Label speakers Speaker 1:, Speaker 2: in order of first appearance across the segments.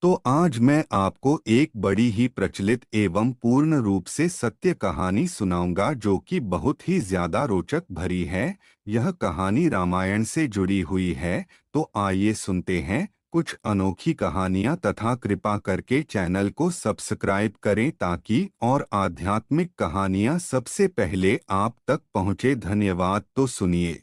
Speaker 1: तो आज मैं आपको एक बड़ी ही प्रचलित एवं पूर्ण रूप से सत्य कहानी सुनाऊंगा जो कि बहुत ही ज्यादा रोचक भरी है। यह कहानी रामायण से जुड़ी हुई है। तो आइए सुनते हैं कुछ अनोखी कहानियां तथा कृपा करके चैनल को सब्सक्राइब करें ताकि और आध्यात्मिक कहानियां सबसे पहले आप तक पहुंचे। धन्यवाद। तो सुनिए।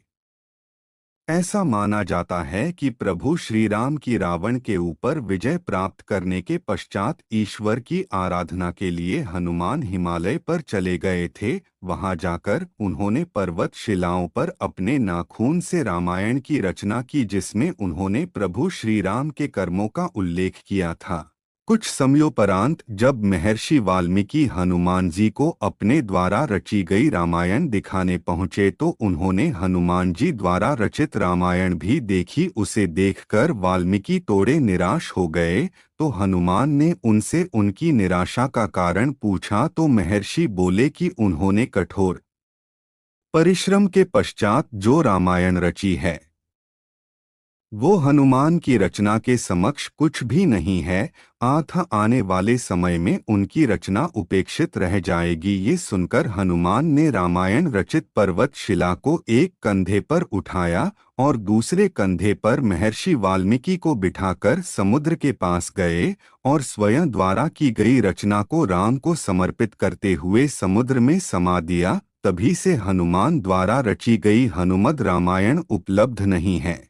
Speaker 1: ऐसा माना जाता है कि प्रभु श्री राम की रावण के ऊपर विजय प्राप्त करने के पश्चात ईश्वर की आराधना के लिए हनुमान हिमालय पर चले गए थे। वहां जाकर उन्होंने पर्वत शिलाओं पर अपने नाखून से रामायण की रचना की जिसमें उन्होंने प्रभु श्री राम के कर्मों का उल्लेख किया था। कुछ समयोपरांत जब महर्षि वाल्मीकि हनुमान जी को अपने द्वारा रची गई रामायण दिखाने पहुंचे तो उन्होंने हनुमान जी द्वारा रचित रामायण भी देखी। उसे देखकर वाल्मीकि थोड़े निराश हो गए। तो हनुमान ने उनसे उनकी निराशा का कारण पूछा तो महर्षि बोले कि उन्होंने कठोर परिश्रम के पश्चात जो रामायण रची है वो हनुमान की रचना के समक्ष कुछ भी नहीं है। आने वाले समय में उनकी रचना उपेक्षित रह जाएगी। ये सुनकर हनुमान ने रामायण रचित पर्वत शिला को एक कंधे पर उठाया और दूसरे कंधे पर महर्षि वाल्मीकि को बिठाकर समुद्र के पास गए और स्वयं द्वारा की गई रचना को राम को समर्पित करते हुए समुद्र में समा दिया। तभी से हनुमान द्वारा रची गई हनुमद रामायण उपलब्ध नहीं है।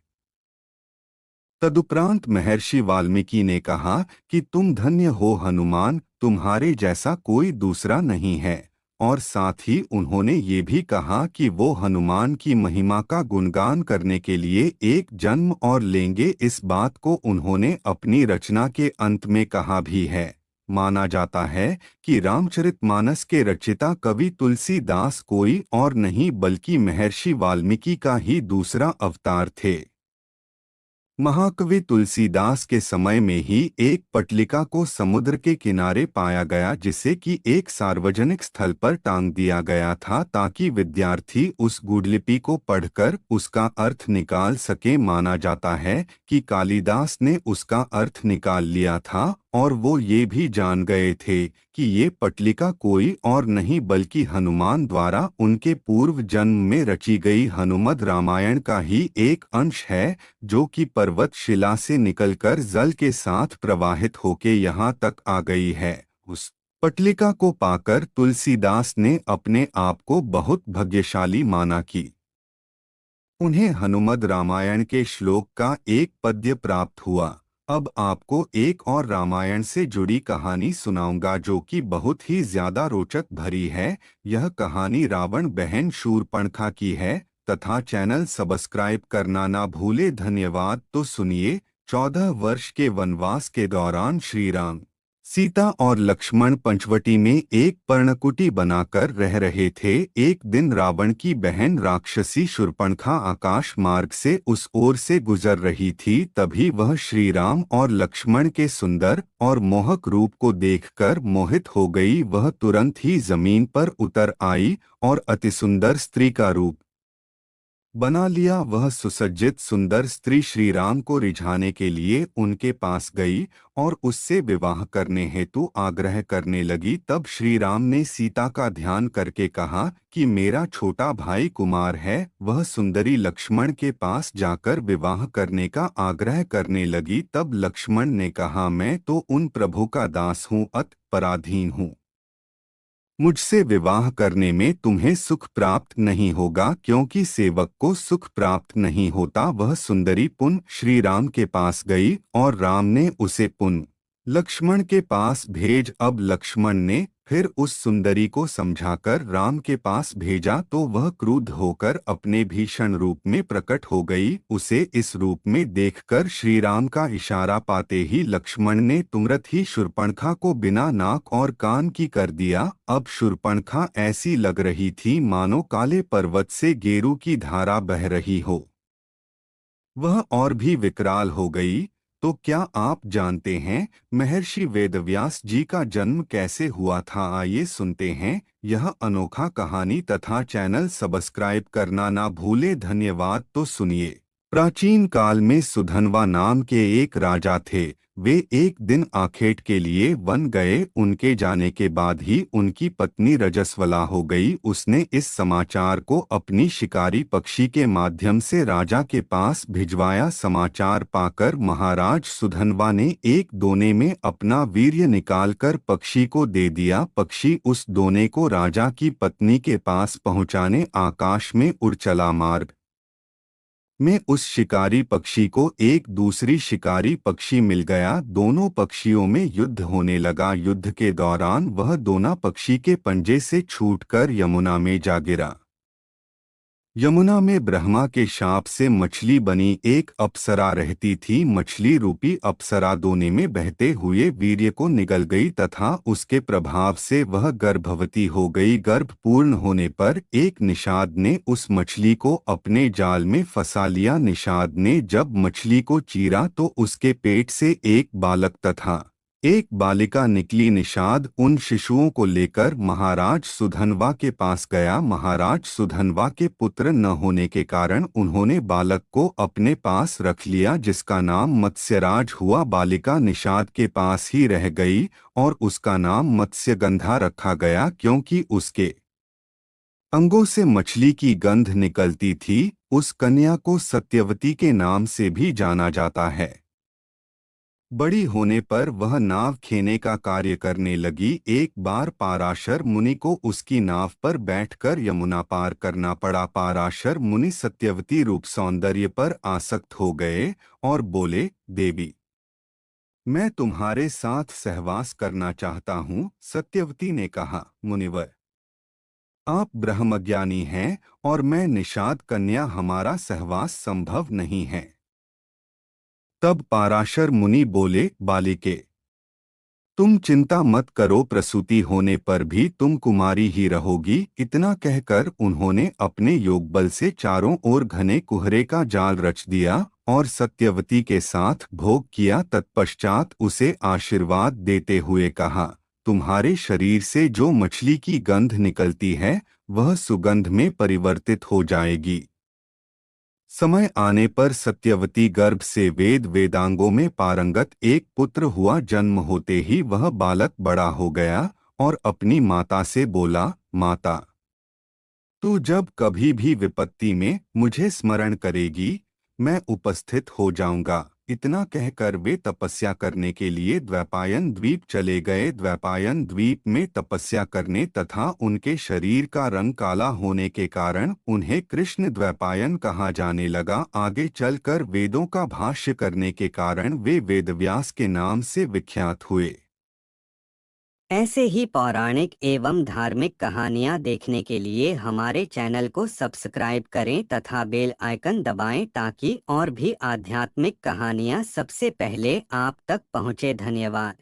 Speaker 1: तदुपरांत महर्षि वाल्मीकि ने कहा कि तुम धन्य हो हनुमान, तुम्हारे जैसा कोई दूसरा नहीं है। और साथ ही उन्होंने ये भी कहा कि वो हनुमान की महिमा का गुणगान करने के लिए एक जन्म और लेंगे। इस बात को उन्होंने अपनी रचना के अंत में कहा भी है। माना जाता है कि रामचरितमानस के रचयिता कवि तुलसीदास कोई और नहीं बल्कि महर्षि वाल्मीकि का ही दूसरा अवतार थे। महाकवि तुलसीदास के समय में ही एक पटलिका को समुद्र के किनारे पाया गया जिसे कि एक सार्वजनिक स्थल पर टांग दिया गया था ताकि विद्यार्थी उस गुडलिपि को पढ़कर उसका अर्थ निकाल सके। माना जाता है कि कालिदास ने उसका अर्थ निकाल लिया था और वो ये भी जान गए थे कि ये पटलिका कोई और नहीं बल्कि हनुमान द्वारा उनके पूर्व जन्म में रची गई हनुमद रामायण का ही एक अंश है जो कि पर्वत शिला से निकलकर जल के साथ प्रवाहित होके यहाँ तक आ गई है। उस पटलिका को पाकर तुलसीदास ने अपने आप को बहुत भाग्यशाली माना कि उन्हें हनुमद रामायण के श्लोक का एक पद्य प्राप्त हुआ। अब आपको एक और रामायण से जुड़ी कहानी सुनाऊंगा जो कि बहुत ही ज्यादा रोचक भरी है। यह कहानी रावण बहन शूरपणखा की है तथा चैनल सब्सक्राइब करना ना भूले। धन्यवाद। तो सुनिए। 14 वर्ष के वनवास के दौरान श्री राम, सीता और लक्ष्मण पंचवटी में एक पर्णकुटी बनाकर रह रहे थे। एक दिन रावण की बहन राक्षसी शूरपणखा आकाश मार्ग से उस ओर से गुजर रही थी। तभी वह श्री राम और लक्ष्मण के सुंदर और मोहक रूप को देखकर मोहित हो गई। वह तुरंत ही जमीन पर उतर आई और अतिसुंदर स्त्री का रूप बना लिया। वह सुसज्जित सुंदर स्त्री श्री राम को रिझाने के लिए उनके पास गई और उससे विवाह करने हेतु आग्रह करने लगी। तब श्री राम ने सीता का ध्यान करके कहा कि मेरा छोटा भाई कुमार है। वह सुंदरी लक्ष्मण के पास जाकर विवाह करने का आग्रह करने लगी। तब लक्ष्मण ने कहा मैं तो उन प्रभु का दास हूँ, अत पराधीन हूँ। मुझसे विवाह करने में तुम्हें सुख प्राप्त नहीं होगा क्योंकि सेवक को सुख प्राप्त नहीं होता। वह सुंदरी पुन श्री राम के पास गई और राम ने उसे पुन लक्ष्मण के पास भेज। अब लक्ष्मण ने फिर उस सुंदरी को समझाकर राम के पास भेजा तो वह क्रुद्ध होकर अपने भीषण रूप में प्रकट हो गई। उसे इस रूप में देखकर श्री राम का इशारा पाते ही लक्ष्मण ने तुरंत ही शूरपणखा को बिना नाक और कान की कर दिया। अब शूरपणखा ऐसी लग रही थी मानो काले पर्वत से गेरू की धारा बह रही हो। वह और भी विकराल हो गई। तो क्या आप जानते हैं महर्षि वेदव्यास जी का जन्म कैसे हुआ था? आइए सुनते हैं यह अनोखा कहानी तथा चैनल सब्सक्राइब करना ना भूले। धन्यवाद। तो सुनिए। प्राचीन काल में सुधनवा नाम के एक राजा थे। वे एक दिन आखेट के लिए वन गए। उनके जाने के बाद ही उनकी पत्नी रजस्वला हो गई। उसने इस समाचार को अपनी शिकारी पक्षी के माध्यम से राजा के पास भिजवाया। समाचार पाकर महाराज सुधनवा ने एक दोने में अपना वीर्य निकालकर पक्षी को दे दिया। पक्षी उस दोने को राजा की पत्नी के पास पहुंचाने आकाश में उड़ चला। मार्ग में उस शिकारी पक्षी को एक दूसरी शिकारी पक्षी मिल गया। दोनों पक्षियों में युद्ध होने लगा। युद्ध के दौरान वह दोना पक्षी के पंजे से छूटकर यमुना में जा गिरा। यमुना में ब्रह्मा के शाप से मछली बनी एक अप्सरा रहती थी। मछली रूपी अप्सरा दोने में बहते हुए वीर्य को निगल गई तथा उसके प्रभाव से वह गर्भवती हो गई। गर्भ पूर्ण होने पर एक निषाद ने उस मछली को अपने जाल में फंसा लिया। निषाद ने जब मछली को चीरा तो उसके पेट से एक बालक तथा एक बालिका निकली। निषाद उन शिशुओं को लेकर महाराज सुधनवा के पास गया। महाराज सुधनवा के पुत्र न होने के कारण उन्होंने बालक को अपने पास रख लिया, जिसका नाम मत्स्यराज हुआ। बालिका निषाद के पास ही रह गई और उसका नाम मत्स्यगंधा रखा गया, क्योंकि उसके अंगों से मछली की गंध निकलती थी। उस कन्या को सत्यवती के नाम से भी जाना जाता है। बड़ी होने पर वह नाव खेने का कार्य करने लगी। एक बार पाराशर मुनि को उसकी नाव पर बैठकर यमुना पार करना पड़ा। पाराशर मुनि सत्यवती रूप सौंदर्य पर आसक्त हो गए और बोले, देवी, मैं तुम्हारे साथ सहवास करना चाहता हूँ। सत्यवती ने कहा, मुनिवर, आप ब्रह्मज्ञानी हैं और मैं निषाद कन्या, हमारा सहवास संभव नहीं है। तब पाराशर मुनि बोले, बालिके, तुम चिंता मत करो, प्रसूति होने पर भी तुम कुमारी ही रहोगी। इतना कहकर उन्होंने अपने योगबल से चारों ओर घने कुहरे का जाल रच दिया और सत्यवती के साथ भोग किया। तत्पश्चात उसे आशीर्वाद देते हुए कहा, तुम्हारे शरीर से जो मछली की गंध निकलती है वह सुगंध में परिवर्तित हो जाएगी। समय आने पर सत्यवती गर्भ से वेद वेदांगों में पारंगत एक पुत्र हुआ। जन्म होते ही वह बालक बड़ा हो गया और अपनी माता से बोला, माता, तू जब कभी भी विपत्ति में मुझे स्मरण करेगी, मैं उपस्थित हो जाऊंगा। इतना कहकर वे तपस्या करने के लिए द्वैपायन द्वीप चले गए। द्वैपायन द्वीप में तपस्या करने तथा उनके शरीर का रंग काला होने के कारण उन्हें कृष्ण द्वैपायन कहा जाने लगा। आगे चलकर वेदों का भाष्य करने के कारण वे वेदव्यास के नाम से विख्यात हुए।
Speaker 2: ऐसे ही पौराणिक एवं धार्मिक कहानियाँ देखने के लिए हमारे चैनल को सब्सक्राइब करें तथा बेल आइकन दबाएं ताकि और भी आध्यात्मिक कहानियाँ सबसे पहले आप तक पहुँचे। धन्यवाद।